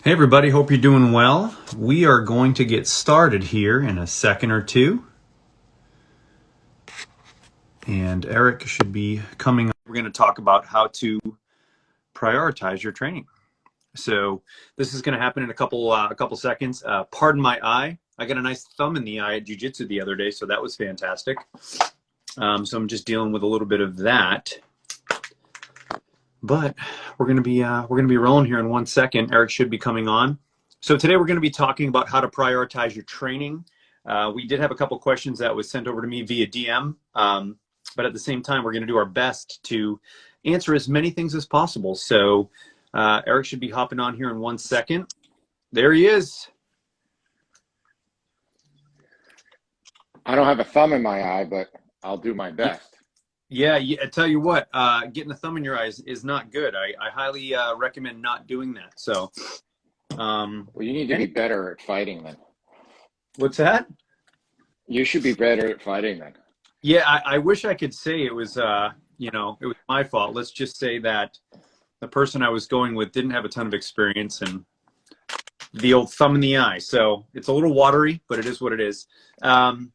Hey everybody, hope you're doing well. We are going to get started here in a second or two. And Eric should be coming up. We're going to talk about how to prioritize your training. So this is going to happen in a couple seconds. Pardon my eye. I got a nice thumb in the eye at jiu-jitsu the other day, so that was fantastic. So I'm just dealing with a little bit of that. But we're going to be rolling here in 1 second. Eric should be coming on. So today we're going to be talking about how to prioritize your training. We did have a couple questions that was sent over to me via DM, but at the same time, we're going to do our best to answer as many things as possible. So Eric should be hopping on here in 1 second. There he is. I don't have a thumb in my eye, but I'll do my best. Yeah, I tell you what, getting a thumb in your eyes is not good. I highly recommend not doing that. So. Well, you need to be better at fighting then. What's that? You should be better at fighting then. Yeah, I wish I could say it was, it was my fault. Let's just say that the person I was going with didn't have a ton of experience and the old thumb in the eye. So it's a little watery, but it is what it is. We're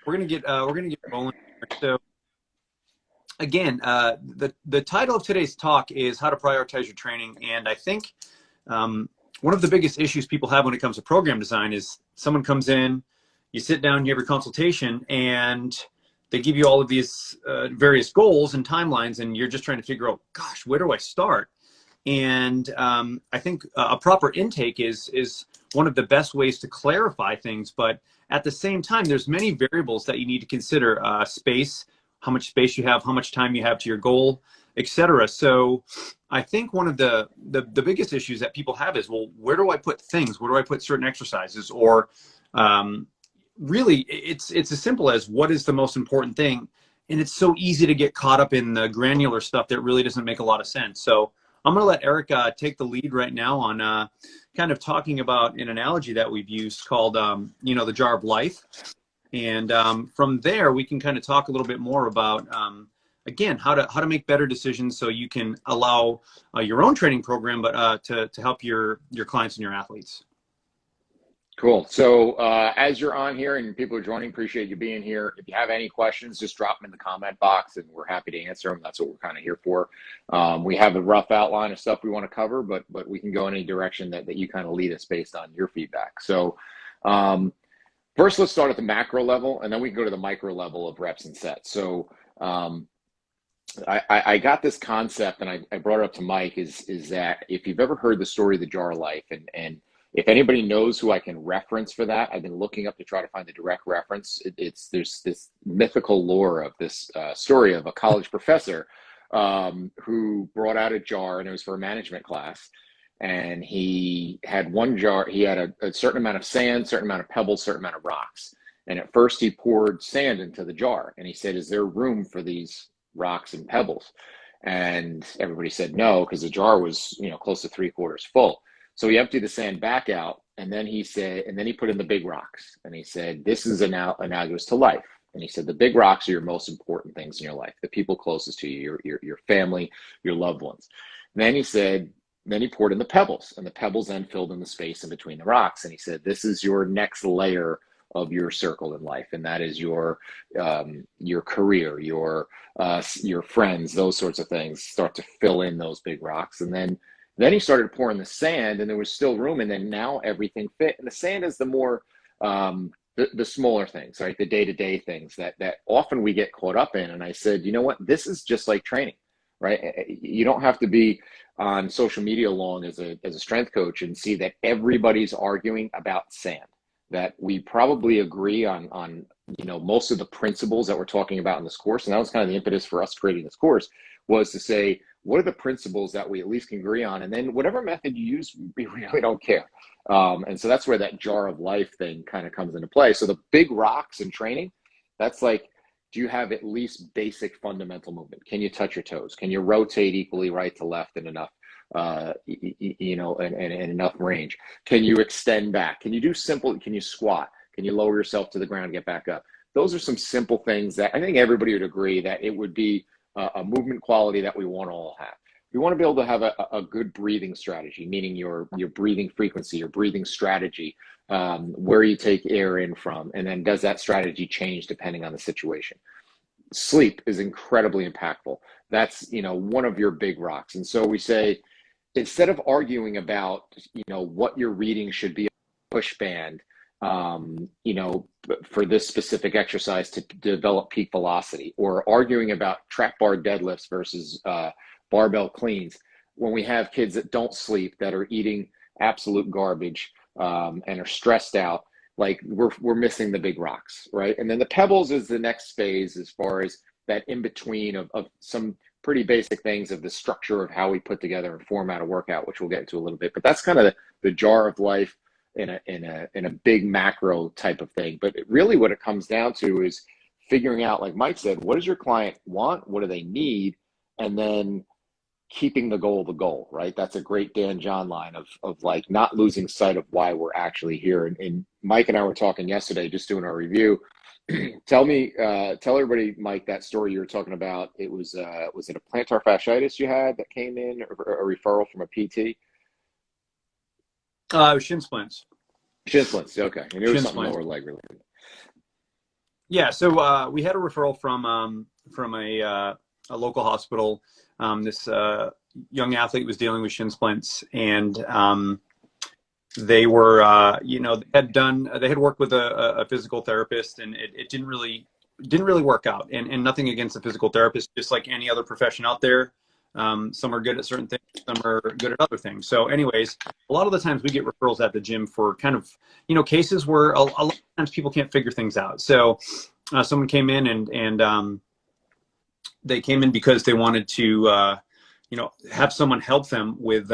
gonna get rolling. So again, the title of today's talk is how to prioritize your training, and I think one of the biggest issues people have when it comes to program design is someone comes in, you sit down, you have your consultation, and they give you all of these various goals and timelines, and you're just trying to figure out, gosh, where do I start? And I think a proper intake is one of the best ways to clarify things, but at the same time, there's many variables that you need to consider. Space, how much space you have, how much time you have to your goal, etc. So I think one of the biggest issues that people have is, well, where do I put things? Where do I put certain exercises? Or really, it's as simple as what is the most important thing? And it's so easy to get caught up in the granular stuff that really doesn't make a lot of sense. So I'm going to let Eric take the lead right now on kind of talking about an analogy that we've used called, the jar of life. And from there, we can kind of talk a little bit more about again, how to make better decisions so you can allow your own training program, but to help your clients and your athletes. Cool. So as you're on here and people are joining, appreciate you being here. If you have any questions, just drop them in the comment box and we're happy to answer them. That's what we're kind of here for. We have a rough outline of stuff we want to cover, but we can go in any direction that you kind of lead us based on your feedback. So first, let's start at the macro level, and then we can go to the micro level of reps and sets. So I got this concept, and I brought it up to Mike, is that if you've ever heard the story of the jar of life, and if anybody knows who I can reference for that, I've been looking up to try to find the direct reference. There's this mythical lore of this story of a college professor who brought out a jar, and it was for a management class. And he had one jar, he had a certain amount of sand, certain amount of pebbles, certain amount of rocks. And at first he poured sand into the jar, and he said, is there room for these rocks and pebbles? And everybody said no, because the jar was, close to 3/4 full. So he emptied the sand back out, and then he said, and then he put in the big rocks, and he said, this is analogous to life. And he said, the big rocks are your most important things in your life, the people closest to you, your family, your loved ones. And then he said, then he poured in the pebbles, and the pebbles then filled in the space in between the rocks. And he said, this is your next layer of your circle in life, and that is your career, your friends, those sorts of things start to fill in those big rocks. And then he started pouring the sand, and there was still room, and then now everything fit. And the sand is the more the smaller things, right? The day-to-day things that often we get caught up in. And I said, you know what? This is just like training, right? You don't have to be on social media long as a strength coach and see that everybody's arguing about sand. That we probably agree on most of the principles that we're talking about in this course. And that was kind of the impetus for us creating this course, was to say, what are the principles that we at least can agree on? And then whatever method you use, we really don't care. And so that's where that jar of life thing kind of comes into play. So the big rocks in training, that's like, do you have at least basic fundamental movement? Can you touch your toes? Can you rotate equally right to left and enough? And enough range? Can you extend back? Can you do simple? Can you squat? Can you lower yourself to the ground and get back up? Those are some simple things that I think everybody would agree that it would be a movement quality that we want to all have. We want to be able to have a good breathing strategy, meaning your breathing frequency, your breathing strategy, where you take air in from, and then does that strategy change depending on the situation? Sleep is incredibly impactful. That's, one of your big rocks. And so we say, instead of arguing about, what your reading should be, push band, for this specific exercise to develop peak velocity, or arguing about trap bar deadlifts versus barbell cleans, when we have kids that don't sleep, that are eating absolute garbage, and are stressed out, like we're missing the big rocks, right? And then the pebbles is the next phase, as far as that in between of some pretty basic things of the structure of how we put together and format a workout, which we'll get into a little bit. But that's kind of the jar of life in a big macro type of thing. But really what it comes down to is figuring out, like Mike said, what does your client want? What do they need? And then keeping the goal, right? That's a great Dan John line of like not losing sight of why we're actually here. And Mike and I were talking yesterday, just doing our review. Tell everybody, Mike, that story you were talking about. It was it a plantar fasciitis you had that came in, or a referral from a PT? It was shin splints. Shin splints, okay. And it was something splints. lower leg related. Yeah, so we had a referral from a local hospital. This young athlete was dealing with shin splints, and they were, they had worked with a physical therapist, and it didn't really work out. And nothing against the physical therapist, just like any other profession out there. Some are good at certain things, some are good at other things. So anyways, a lot of the times we get referrals at the gym for kind of, cases where a lot of times people can't figure things out. So someone came in and they came in because they wanted to, have someone help them with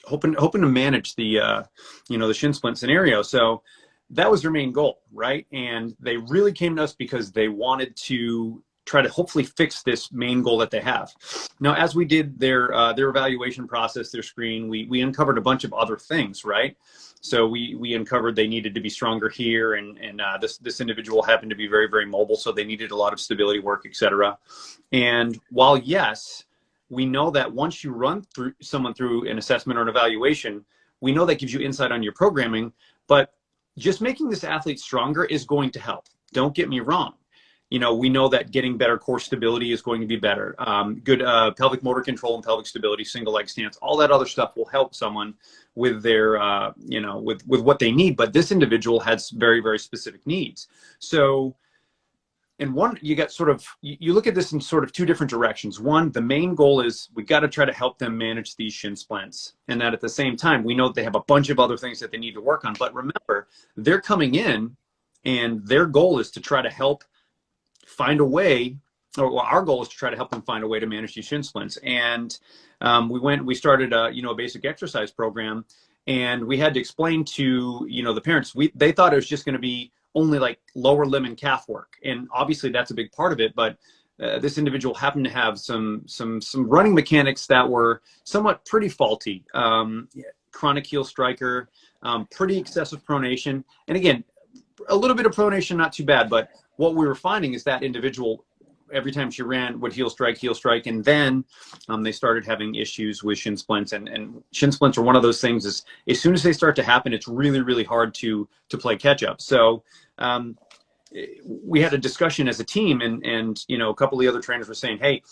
hoping to manage the, the shin splint scenario. So that was their main goal, right? And they really came to us because they wanted to try to hopefully fix this main goal that they have. Now, as we did their evaluation process, their screen, we uncovered a bunch of other things, right? So we uncovered they needed to be stronger here, and this individual happened to be very, very mobile, so they needed a lot of stability work, etc. And while yes, we know that once you run someone through an assessment or an evaluation, we know that gives you insight on your programming, but just making this athlete stronger is going to help. Don't get me wrong. We know that getting better core stability is going to be better. Good pelvic motor control and pelvic stability, single leg stance, all that other stuff will help someone with their, with what they need. But this individual has very, very specific needs. So, and one, you got sort of, you look at this in sort of two different directions. One, the main goal is we got to try to help them manage these shin splints. And that at the same time, we know that they have a bunch of other things that they need to work on. But remember, they're coming in and their goal is to try to help find a way, or our goal is to try to help them find a way to manage these shin splints. And we started a basic exercise program, and we had to explain to the parents. They thought it was just going to be only like lower limb and calf work, and obviously that's a big part of it. But this individual happened to have some running mechanics that were somewhat pretty faulty. Chronic heel striker, pretty excessive pronation, and again, a little bit of pronation, not too bad, but what we were finding is that individual, every time she ran, would heel strike, and then they started having issues with shin splints. And shin splints are one of those things. As soon as they start to happen, it's really, really hard to play catch up. So we had a discussion as a team, and a couple of the other trainers were saying, hey,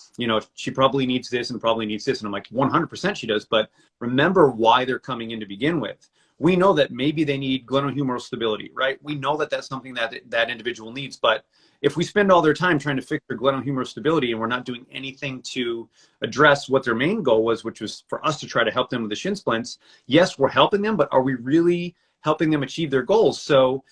she probably needs this and probably needs this. And I'm like, 100% she does. But remember why they're coming in to begin with. We know that maybe they need glenohumeral stability, right? We know that that's something that individual needs. But if we spend all their time trying to fix their glenohumeral stability and we're not doing anything to address what their main goal was, which was for us to try to help them with the shin splints, yes, we're helping them, but are we really helping them achieve their goals? So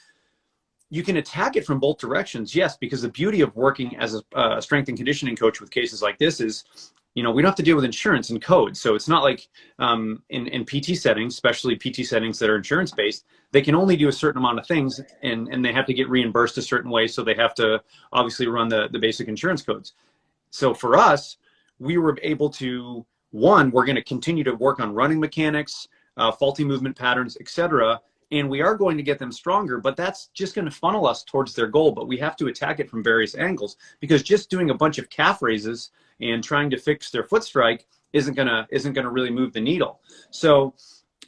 you can attack it from both directions, yes, because the beauty of working as a strength and conditioning coach with cases like this is, we don't have to deal with insurance and code. So it's not like in PT settings, especially PT settings that are insurance-based, they can only do a certain amount of things, and they have to get reimbursed a certain way. So they have to obviously run the basic insurance codes. So for us, we were able to, one, we're going to continue to work on running mechanics, faulty movement patterns, etc. And we are going to get them stronger, but that's just going to funnel us towards their goal. But we have to attack it from various angles, because just doing a bunch of calf raises and trying to fix their foot strike isn't gonna really move the needle. So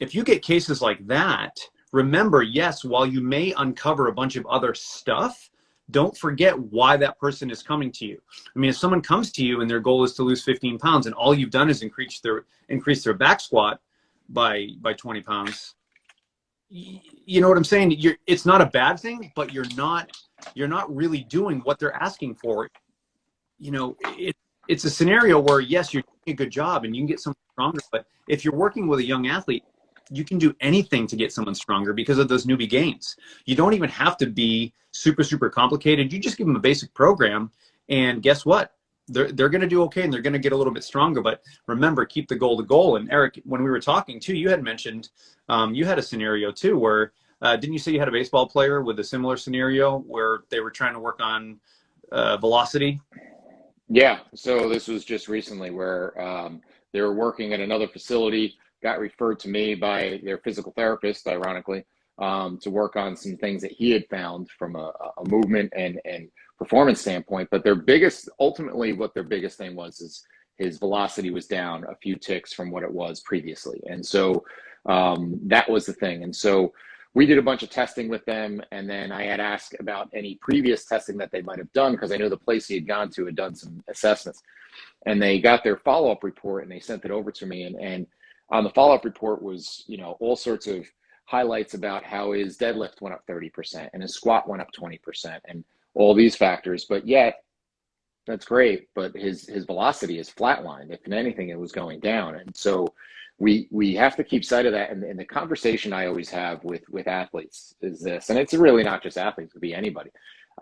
if you get cases like that, remember, yes, while you may uncover a bunch of other stuff, don't forget why that person is coming to you. I mean, if someone comes to you and their goal is to lose 15 pounds and all you've done is increase their back squat by 20 pounds, you know what I'm saying? It's not a bad thing, but you're not really doing what they're asking for. You know, it's a scenario where, yes, you're doing a good job and you can get someone stronger, but if you're working with a young athlete, you can do anything to get someone stronger because of those newbie gains. You don't even have to be super complicated. You just give them a basic program, and guess what? They're going to do okay, and they're going to get a little bit stronger. But remember, keep the goal to goal. And Eric, when we were talking too, you had mentioned you had a scenario too where didn't you say you had a baseball player with a similar scenario where they were trying to work on velocity? Yeah. So this was just recently where they were working at another facility, got referred to me by their physical therapist, ironically, to work on some things that he had found from a movement and performance standpoint. But ultimately what their biggest thing was is his velocity was down a few ticks from what it was previously. And so that was the thing. And so we did a bunch of testing with them, and then I had asked about any previous testing that they might have done because I know the place he had gone to had done some assessments. And they got their follow-up report and they sent it over to me. And on the follow-up report was, you know, all sorts of highlights about how his deadlift went up 30% and his squat went up 20% and all these factors. But yet, that's great, but his velocity is flatlined. If anything, it was going down. And so we have to keep sight of that. And the conversation I always have with athletes is this, and it's really not just athletes, it could be anybody.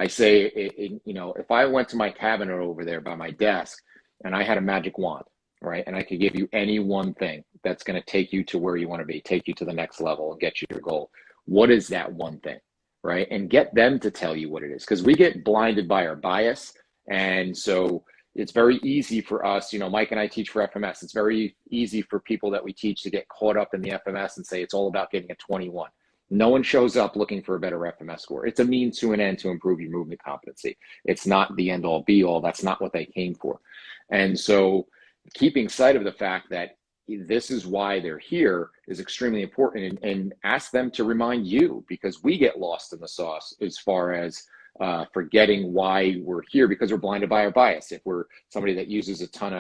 I say, you know, if I went to my cabinet over there by my desk and I had a magic wand, right, and I could give you any one thing that's going to take you to where you want to be, take you to the next level and get you your goal, what is that one thing, right? And get them to tell you what it is, because we get blinded by our bias. And so it's very easy for us, you know, Mike and I teach for FMS. It's very easy for people that we teach to get caught up in the FMS and say it's all about getting a 21. No one shows up looking for a better FMS score. It's a means to an end to improve your movement competency. It's not the end all be all. That's not what they came for. And so keeping sight of the fact that this is why they're here is extremely important, and ask them to remind you, because we get lost in the sauce as far as forgetting why we're here because we're blinded by our bias. If we're somebody that uses a ton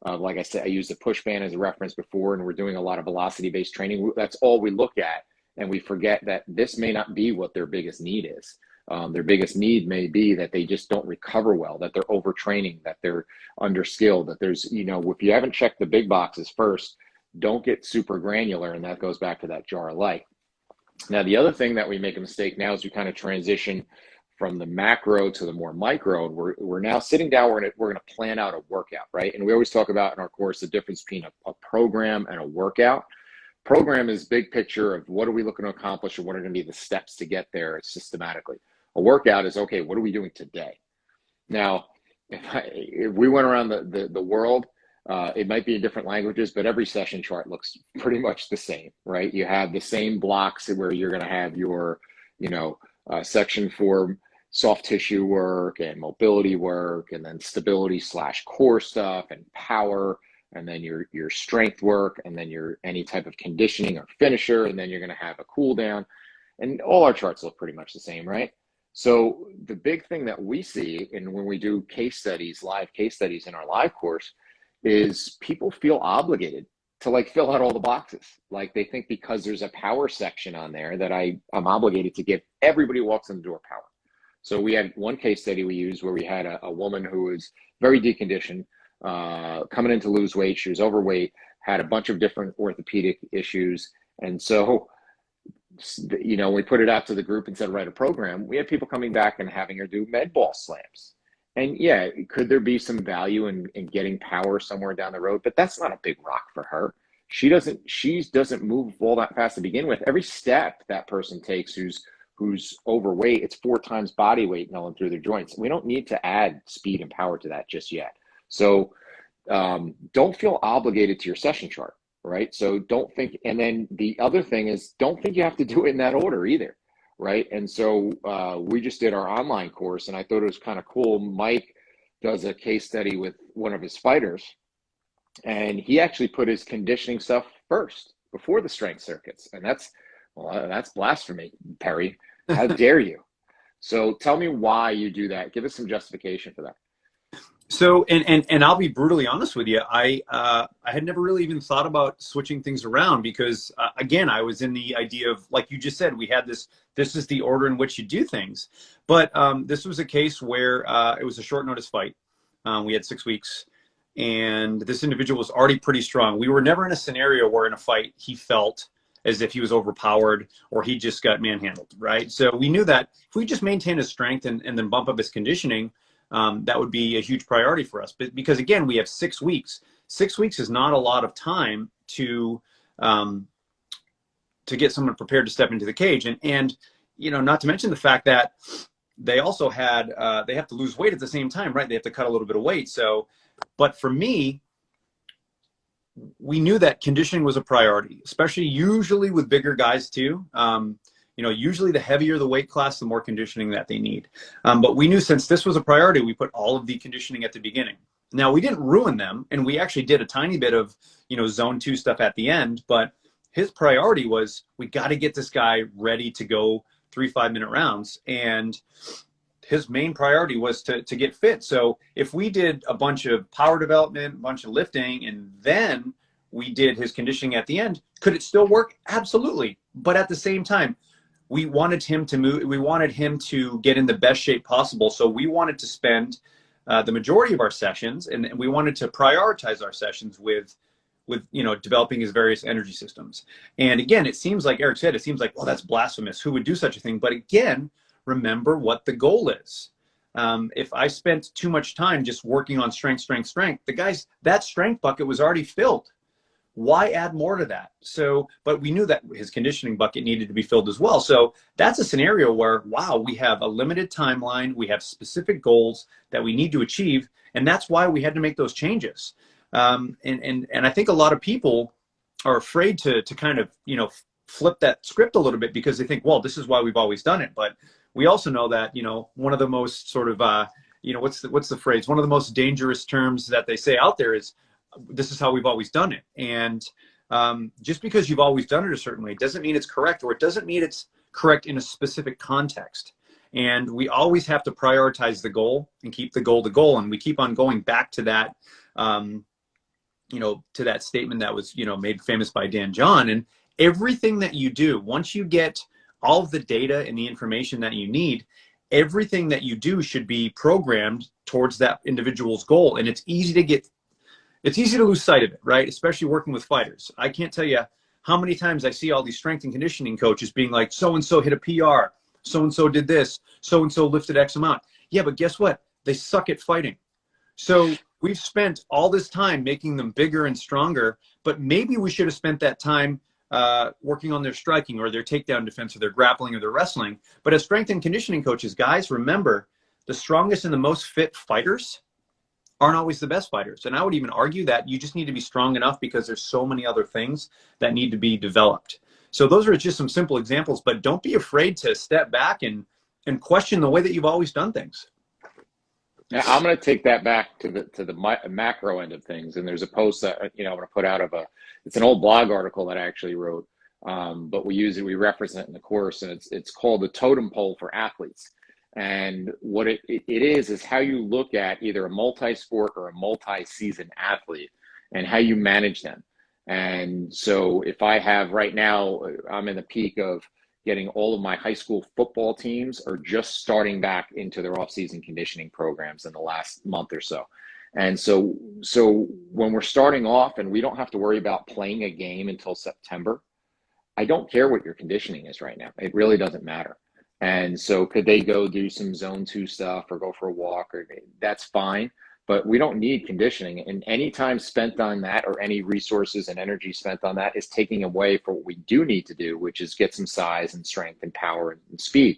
of, like I said, I used the push band as a reference before, and we're doing a lot of velocity-based training, that's all we look at. And we forget that this may not be what their biggest need is. Their biggest need may be that they just don't recover well, that they're overtraining, that they're underskilled, that there's, you know, if you haven't checked the big boxes first, don't get super granular. And that goes back to that jar of life. Now, the other thing that we make a mistake now is we kind of transition from the macro to the more micro. And we're now sitting down, we're going to plan out a workout, right? And we always talk about in our course the difference between a program and a workout. Program is big picture of what are we looking to accomplish and what are going to be the steps to get there systematically. A workout is, okay, what are we doing today? Now, if we went around the world, it might be in different languages, but every session chart looks pretty much the same, right? You have the same blocks where you're going to have your, you know, section for soft tissue work and mobility work, and then stability / core stuff and power, and then your strength work, and then your any type of conditioning or finisher, and then you're going to have a cool down. And all our charts look pretty much the same, right? So the big thing that we see, and when we do case studies, live case studies in our live course, is people feel obligated to like fill out all the boxes. Like they think because there's a power section on there that I'm obligated to give everybody who walks in the door power. So we had one case study we used where we had a woman who was very deconditioned, coming in to lose weight. She was overweight, had a bunch of different orthopedic issues. And so, you know, we put it out to the group and said, write a program. We had people coming back and having her do med ball slams. And yeah, could there be some value in getting power somewhere down the road? But that's not a big rock for her. She doesn't move all that fast to begin with. Every step that person takes who's overweight, it's 4 times body weight going through their joints. We don't need to add speed and power to that just yet. So don't feel obligated to your session chart, right? So don't think, and then the other thing is don't think you have to do it in that order either, right? And so we just did our online course, and I thought it was kind of cool. Mike does a case study with one of his fighters, and he actually put his conditioning stuff first before the strength circuits. And that's blasphemy, Perry. How dare you? So tell me why you do that. Give us some justification for that. So, and I'll be brutally honest with you. I had never really even thought about switching things around because, again, I was in the idea of, like you just said, we had this is the order in which you do things. But this was a case where it was a short notice fight. We had 6 weeks, and this individual was already pretty strong. We were never in a scenario where in a fight he felt as if he was overpowered or he just got manhandled, right? So we knew that if we just maintain his strength and then bump up his conditioning, that would be a huge priority for us. But because, again, we have 6 weeks. 6 weeks is not a lot of time to get someone prepared to step into the cage. And not to mention the fact that they also had, they have to lose weight at the same time, right? They have to cut a little bit of weight. So, but for me, we knew that conditioning was a priority, especially usually with bigger guys too. Usually the heavier the weight class, the more conditioning that they need. But we knew since this was a priority, we put all of the conditioning at the beginning. Now, we didn't ruin them, and we actually did a tiny bit of, zone 2 stuff at the end, but his priority was, we got to get this guy ready to go 3 5-minute rounds. And his main priority was to get fit. So if we did a bunch of power development, a bunch of lifting, and then we did his conditioning at the end, could it still work? Absolutely. But at the same time, we wanted him to move. We wanted him to get in the best shape possible. So we wanted to spend the majority of our sessions, and we wanted to prioritize our sessions with developing his various energy systems. And again, it seems like Eric said, it seems like, well, that's blasphemous. Who would do such a thing? But again, remember what the goal is. If I spent too much time just working on strength, that strength bucket was already filled. Why add more to that? So, but we knew that his conditioning bucket needed to be filled as well. So that's a scenario where, wow, we have a limited timeline. We have specific goals that we need to achieve. And that's why we had to make those changes. And I think a lot of people are afraid to kind of, flip that script a little bit because they think, well, this is why we've always done it. But we also know that, one of the most sort of, what's the phrase? One of the most dangerous terms that they say out there is, this is how we've always done it. And just because you've always done it a certain way doesn't mean it's correct, or it doesn't mean it's correct in a specific context. And we always have to prioritize the goal and keep the goal the goal. And we keep on going back to that, to that statement that was, made famous by Dan John. And everything that you do, once you get all of the data and the information that you need, everything that you do should be programmed towards that individual's goal. And it's easy to lose sight of it, right? Especially working with fighters. I can't tell you how many times I see all these strength and conditioning coaches being like, so-and-so hit a PR, so-and-so did this, so-and-so lifted X amount. Yeah, but guess what? They suck at fighting. So we've spent all this time making them bigger and stronger, but maybe we should have spent that time working on their striking or their takedown defense or their grappling or their wrestling. But as strength and conditioning coaches, guys, remember, the strongest and the most fit fighters aren't always the best fighters. And I would even argue that you just need to be strong enough because there's so many other things that need to be developed. So those are just some simple examples, but don't be afraid to step back and question the way that you've always done things. Now, I'm going to take that back to the macro end of things. And there's a post that, I'm going to put out it's an old blog article that I actually wrote, but we reference it in the course, and it's called the Totem Pole for Athletes. And what it is how you look at either a multi-sport or a multi-season athlete and how you manage them. And so if I have right now, I'm in the peak of getting all of my high school football teams are just starting back into their off-season conditioning programs in the last month or so. And so when we're starting off and we don't have to worry about playing a game until September, I don't care what your conditioning is right now. It really doesn't matter. And so could they go do some zone 2 stuff or go for a walk, or that's fine, but we don't need conditioning. And any time spent on that or any resources and energy spent on that is taking away from what we do need to do, which is get some size and strength and power and speed.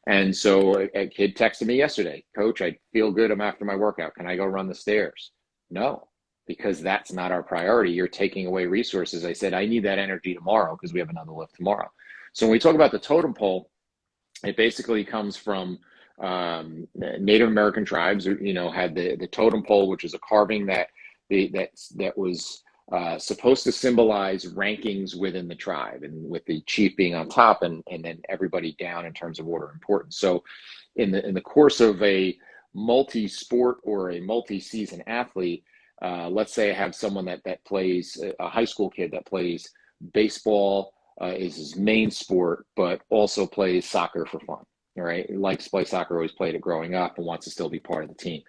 And so a kid texted me yesterday, Coach, I feel good. I'm after my workout. Can I go run the stairs? No, because that's not our priority. You're taking away resources. I said, I need that energy tomorrow because we have another lift tomorrow. So when we talk about the totem pole, it basically comes from Native American tribes, had the totem pole, which is a carving that was supposed to symbolize rankings within the tribe, and with the chief being on top, and then everybody down in terms of order of importance. So in the course of a multi-sport or a multi-season athlete, let's say I have someone that plays, a high school kid that plays baseball, is his main sport, but also plays soccer for fun. All right. He likes to play soccer, always played it growing up, and wants to still be part of the team.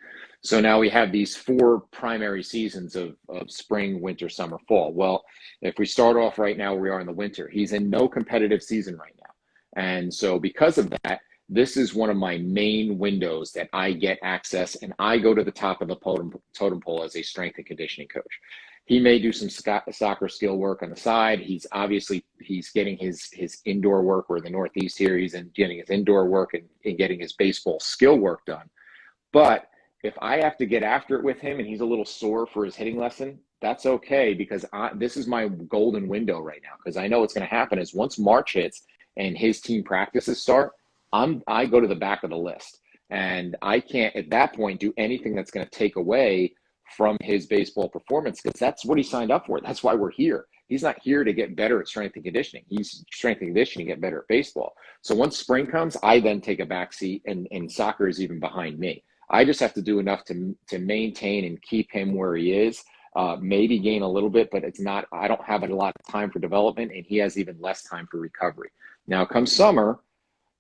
So now we have these 4 primary seasons of spring, winter, summer, fall. Well, if we start off right now where we are in the winter, he's in no competitive season right now. And so because of that, this is one of my main windows that I get access, and I go to the top of the totem pole as a strength and conditioning coach. He may do some soccer skill work on the side. He's getting his indoor work. We're in the Northeast here. He's getting his indoor work and getting his baseball skill work done. But if I have to get after it with him and he's a little sore for his hitting lesson, that's okay, because this is my golden window right now, because I know what's going to happen is once March hits and his team practices start, I go to the back of the list, and I can't at that point do anything that's going to take away from his baseball performance, because that's what he signed up for. That's why we're here. He's not here to get better at strength and conditioning. He's strength and conditioning to get better at baseball. So once spring comes, I then take a back seat, and soccer is even behind me. I just have to do enough to maintain and keep him where he is, maybe gain a little bit, but I don't have a lot of time for development, and he has even less time for recovery. Now come summer,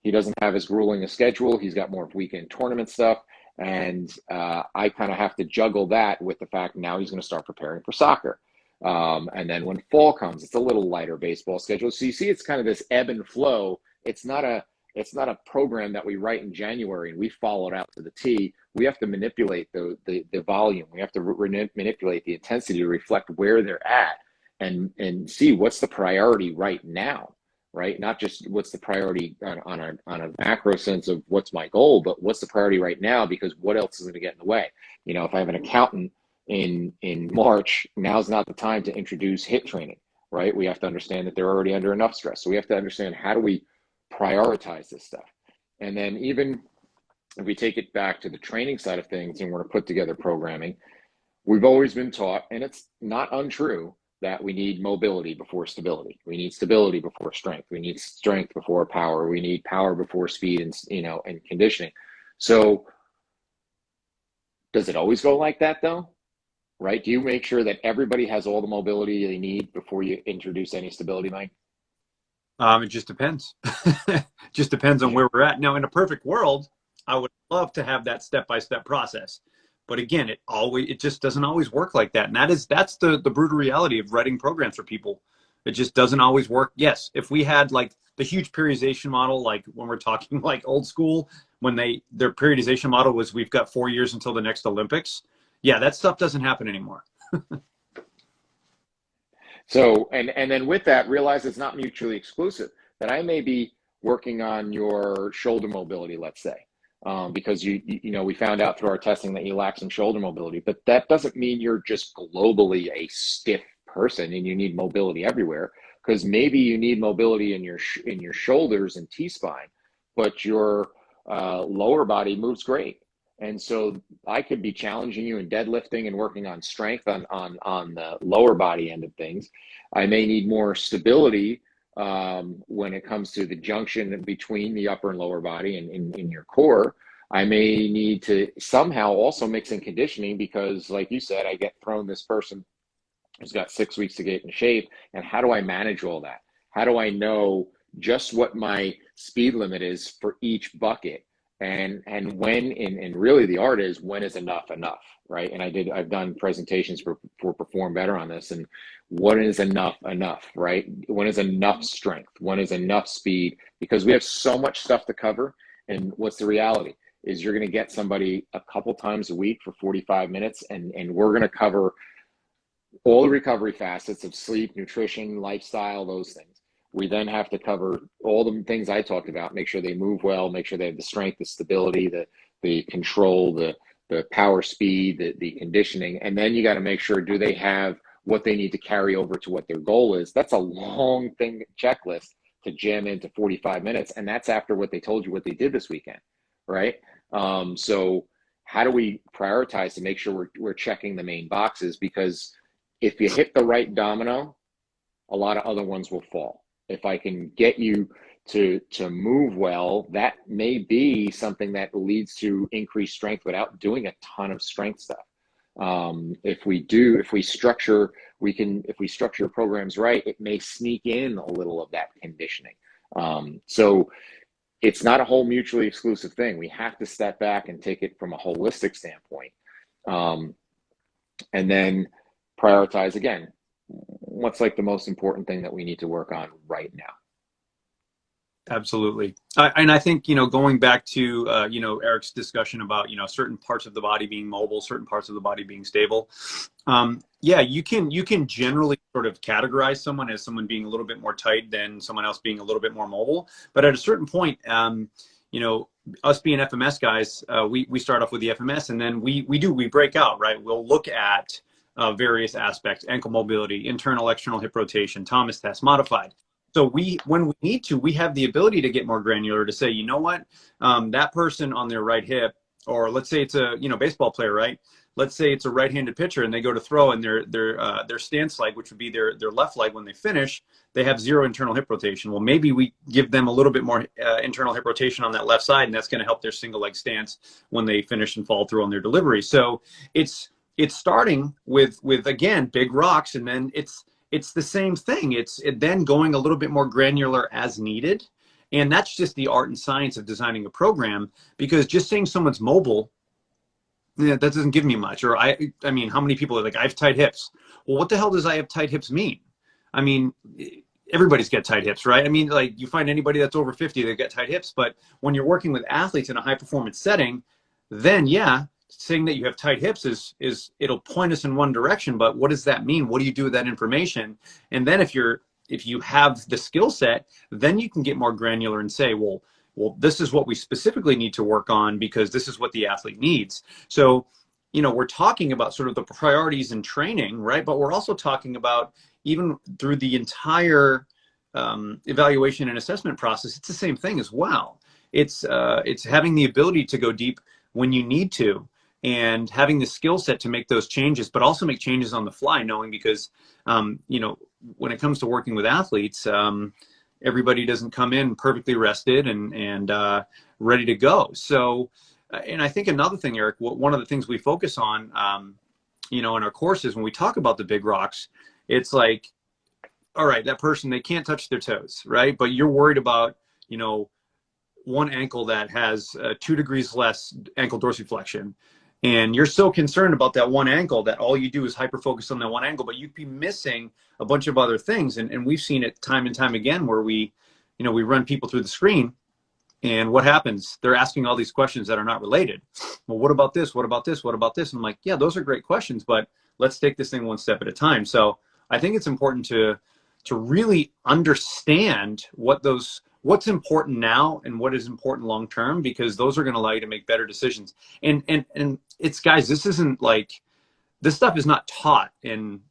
he doesn't have as grueling a schedule. He's got more weekend tournament stuff. And I kind of have to juggle that with the fact now he's going to start preparing for soccer. And then when fall comes, it's a little lighter baseball schedule. So you see, it's kind of this ebb and flow. It's not a program that we write in January and we follow it out to the T. We have to manipulate the volume. We have to manipulate the intensity to reflect where they're at, and see what's the priority right now. Right? Not just what's the priority on a macro sense of what's my goal, but what's the priority right now, because what else is going to get in the way? If I have an accountant in March, now's not the time to introduce HIIT training, right? We have to understand that they're already under enough stress. So we have to understand, how do we prioritize this stuff? And then even if we take it back to the training side of things and we're to put together programming, we've always been taught, and it's not untrue, that we need mobility before stability. We need stability before strength. We need strength before power. We need power before speed and conditioning. So does it always go like that though? Right? Do you make sure that everybody has all the mobility they need before you introduce any stability, Mike? It just depends. Just depends on where we're at. Now, in a perfect world, I would love to have that step-by-step process. But again, it just doesn't always work like that. And that's the brutal reality of writing programs for people. It just doesn't always work. Yes, if we had like the huge periodization model, like when we're talking like old school, when their periodization model was, we've got 4 years until the next Olympics. Yeah, that stuff doesn't happen anymore. So, and then with that, realize it's not mutually exclusive, that I may be working on your shoulder mobility, let's say. Because we found out through our testing that you lack some shoulder mobility, but that doesn't mean you're just globally a stiff person and you need mobility everywhere, because maybe you need mobility in your shoulders and T-spine, but your lower body moves great. And so I could be challenging you in deadlifting and working on strength on the lower body end of things. I may need more stability when it comes to the junction between the upper and lower body and in your core. I may need to somehow also mix in conditioning, because like you said, I get thrown this person who's got 6 weeks to get in shape. And how do I manage all that? How do I know just what my speed limit is for each bucket? And when, and really the art is, when is enough, right? And I've done presentations for Perform Better on this, and what is enough, right? When is enough strength? When is enough speed? Because we have so much stuff to cover. And what's the reality is, you're going to get somebody a couple times a week for 45 minutes, and we're going to cover all the recovery facets of sleep, nutrition, lifestyle, those things. We then have to cover all the things I talked about, make sure they move well, make sure they have the strength, the stability, the control, the power, speed, the conditioning. And then you got to make sure, do they have what they need to carry over to what their goal is? That's a long checklist to jam into 45 minutes. And that's after what they told you what they did this weekend, right? So how do we prioritize to make sure we're checking the main boxes? Because if you hit the right domino, a lot of other ones will fall. If I can get you to move well, that may be something that leads to increased strength without doing a ton of strength stuff. If we structure programs right, it may sneak in a little of that conditioning. So it's not a whole mutually exclusive thing. We have to step back and take it from a holistic standpoint, and then prioritize again. What's like the most important thing that we need to work on right now? Absolutely. And I think, going back to, Eric's discussion about, certain parts of the body being mobile, certain parts of the body being stable. Yeah, you can generally sort of categorize someone as someone being a little bit more tight than someone else being a little bit more mobile. But at a certain point, us being FMS guys, we start off with the FMS, and then we break out, right? We'll look at various aspects: ankle mobility, internal, external hip rotation, Thomas test, modified. So when we need to, we have the ability to get more granular to say, you know what, that person on their right hip, or let's say it's a baseball player, right? Let's say it's a right-handed pitcher and they go to throw, and their stance leg, which would be their left leg, when they finish, they have zero internal hip rotation. Well, maybe we give them a little bit more internal hip rotation on that left side, and that's going to help their single leg stance when they finish and follow through on their delivery. So it's starting with again big rocks, and then it's the same thing. It's then going a little bit more granular as needed. And that's just the art and science of designing a program, because just saying someone's mobile, that doesn't give me much. Or I mean, how many people are like, I have tight hips? Well, what the hell does I have tight hips mean? I mean, everybody's got tight hips, right? I mean, like, you find anybody that's over 50, they've got tight hips. But when you're working with athletes in a high performance setting, then yeah, saying that you have tight hips is it'll point us in one direction, but what does that mean? What do you do with that information? And then if you have the skill set, then you can get more granular and say, well, this is what we specifically need to work on, because this is what the athlete needs. So, we're talking about sort of the priorities in training, right? But we're also talking about, even through the entire evaluation and assessment process, it's the same thing as well. It's having the ability to go deep when you need to, and having the skill set to make those changes, but also make changes on the fly, knowing, because, when it comes to working with athletes, everybody doesn't come in perfectly rested and ready to go. So, and I think another thing, Eric, one of the things we focus on, in our courses, when we talk about the big rocks, it's like, all right, that person, they can't touch their toes, right? But you're worried about, one ankle that has 2 degrees less ankle dorsiflexion. And you're so concerned about that one ankle that all you do is hyper-focus on that one ankle, but you'd be missing a bunch of other things. And we've seen it time and time again where we run people through the screen, and what happens? They're asking all these questions that are not related. Well, what about this? What about this? What about this? And I'm like, yeah, those are great questions, but let's take this thing one step at a time. So I think it's important to really understand what's important now and what is important long term, because those are going to allow you to make better decisions. And it's, guys, this stuff is not taught in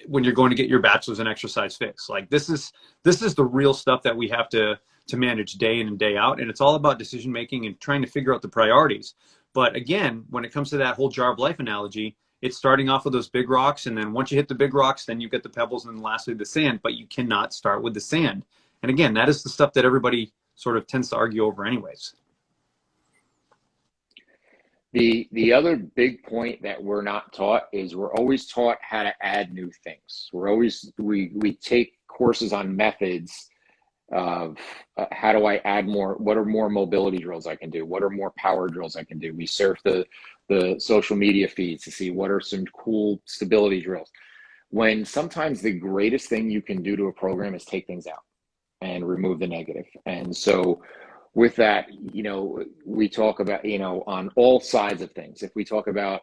when you're going to get your bachelor's in exercise fix. Like, this is the real stuff that we have to manage day in and day out, and it's all about decision making and trying to figure out the priorities. But again, when it comes to that whole jar of life analogy, it's starting off with those big rocks, and then once you hit the big rocks, then you get the pebbles, and then lastly the sand. But you cannot start with the sand. And again, that is the stuff that everybody sort of tends to argue over anyways. The other big point that we're not taught is we're always taught how to add new things. We take courses on methods of how do I add more, what are more mobility drills I can do? What are more power drills I can do? We surf the social media feeds to see what are some cool stability drills. When sometimes the greatest thing you can do to a program is take things out and remove the negative. And so with that, we talk about, on all sides of things. If we talk about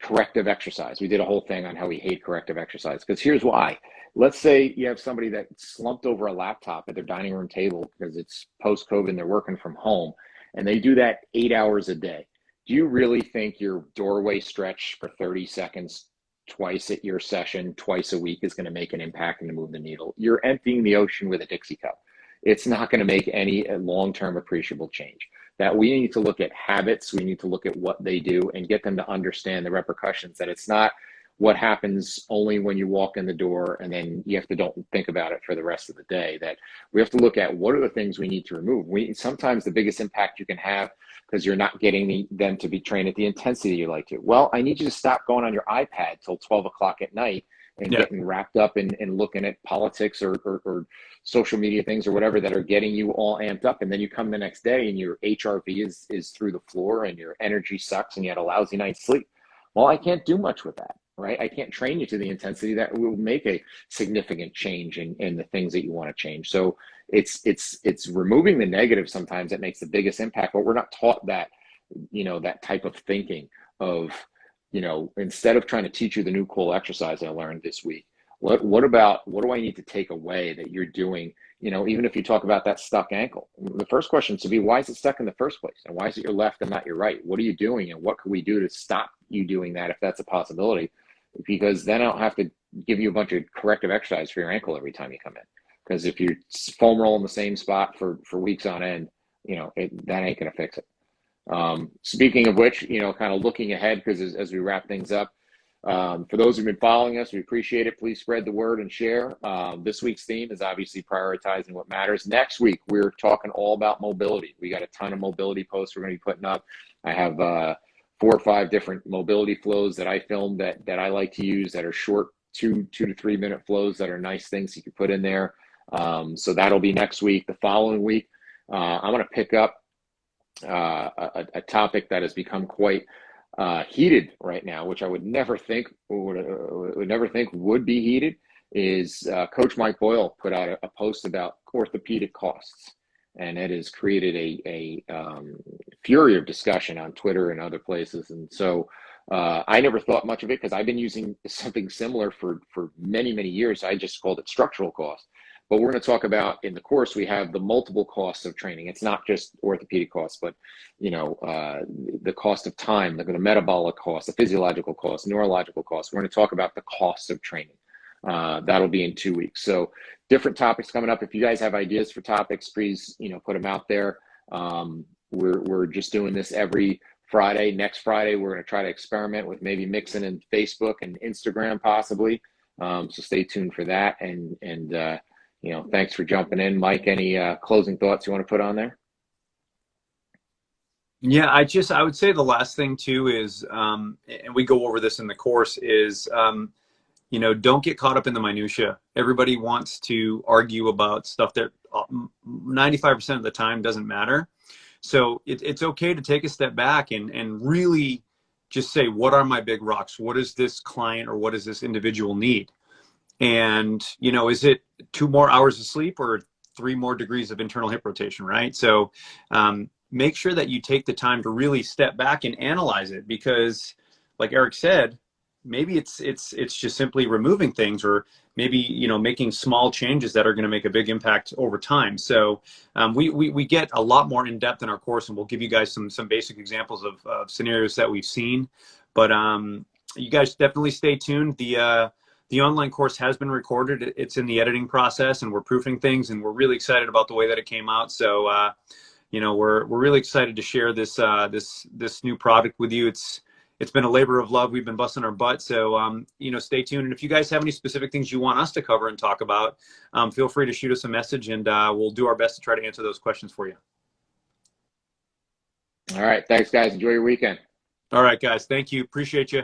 corrective exercise, we did a whole thing on how we hate corrective exercise, because here's why. Let's say you have somebody that slumped over a laptop at their dining room table because it's post-COVID and they're working from home, and they do that 8 hours a day. Do you really think your doorway stretch for 30 seconds twice at your session, twice a week, is going to make an impact and to move the needle? You're emptying the ocean with a Dixie cup. it's not going to make any long-term appreciable change. That we need to look at habits, we need to look at what they do and get them to understand the repercussions, that it's not what happens only when you walk in the door and then you have to don't think about it for the rest of the day. That we have to look at what are the things we need to remove. Sometimes the biggest impact you can have, because you're not getting them to be trained at the intensity you like to. Well, I need you to stop going on your iPad till 12 o'clock at night and getting wrapped up in looking at politics or social media things or whatever that are getting you all amped up. And then you come the next day and your HRV is through the floor and your energy sucks and you had a lousy night's sleep. Well, I can't do much with that, right? I can't train you to the intensity that will make a significant change in the things that you want to change. So it's removing the negative sometimes that makes the biggest impact, but we're not taught that, that type of thinking of, instead of trying to teach you the new cool exercise I learned this week, what do I need to take away that you're doing? Even if you talk about that stuck ankle, the first question should be, why is it stuck in the first place? And why is it your left and not your right? What are you doing? And what can we do to stop you doing that if that's a possibility? Because then I don't have to give you a bunch of corrective exercise for your ankle every time you come in. Because if you foam roll in the same spot for weeks on end, that ain't going to fix it. Speaking of which, kind of looking ahead, because as we wrap things up, for those who've been following us, we appreciate it. Please spread the word and share. This week's theme is obviously prioritizing what matters. Next week, we're talking all about mobility. We got a ton of mobility posts we're going to be putting up. I have 4 or 5 different mobility flows that I filmed that I like to use that are short 2 to 3 minute flows that are nice things you can put in there. So that'll be next week. The following week, I'm going to pick up a topic that has become quite heated right now, which I would never think would be heated. Is Coach Mike Boyle put out a post about orthopedic costs, and it has created a fury of discussion on Twitter and other places. And so I never thought much of it because I've been using something similar for many, many years. I just called it structural cost. But we're going to talk about, in the course, we have the multiple costs of training. It's not just orthopedic costs, but the cost of time, the metabolic cost, the physiological cost, neurological costs. We're going to talk about the costs of training. That'll be in 2 weeks. So different topics coming up. If you guys have ideas for topics, please put them out there. We're just doing this every Friday. Next Friday, we're going to try to experiment with maybe mixing in Facebook and Instagram possibly. So stay tuned for that. And thanks for jumping in. Mike, any closing thoughts you want to put on there? Yeah, I would say the last thing too is, and we go over this in the course, is, don't get caught up in the minutia. Everybody wants to argue about stuff that 95% of the time doesn't matter. So it's okay to take a step back and really just say, what are my big rocks? What does this client or what does this individual need? And, is it 2 more hours of sleep or 3 more degrees of internal hip rotation, right? So make sure that you take the time to really step back and analyze it, because like Eric said, maybe it's just simply removing things, or maybe, making small changes that are going to make a big impact over time. So we get a lot more in depth in our course, and we'll give you guys some basic examples of scenarios that we've seen. But you guys definitely stay tuned. The online course has been recorded. It's in the editing process, and we're proofing things, and we're really excited about the way that it came out. So, we're really excited to share this new product with you. It's been a labor of love. We've been busting our butt. So, stay tuned. And if you guys have any specific things you want us to cover and talk about, feel free to shoot us a message, and we'll do our best to try to answer those questions for you. All right. Thanks, guys. Enjoy your weekend. All right, guys. Thank you. Appreciate you.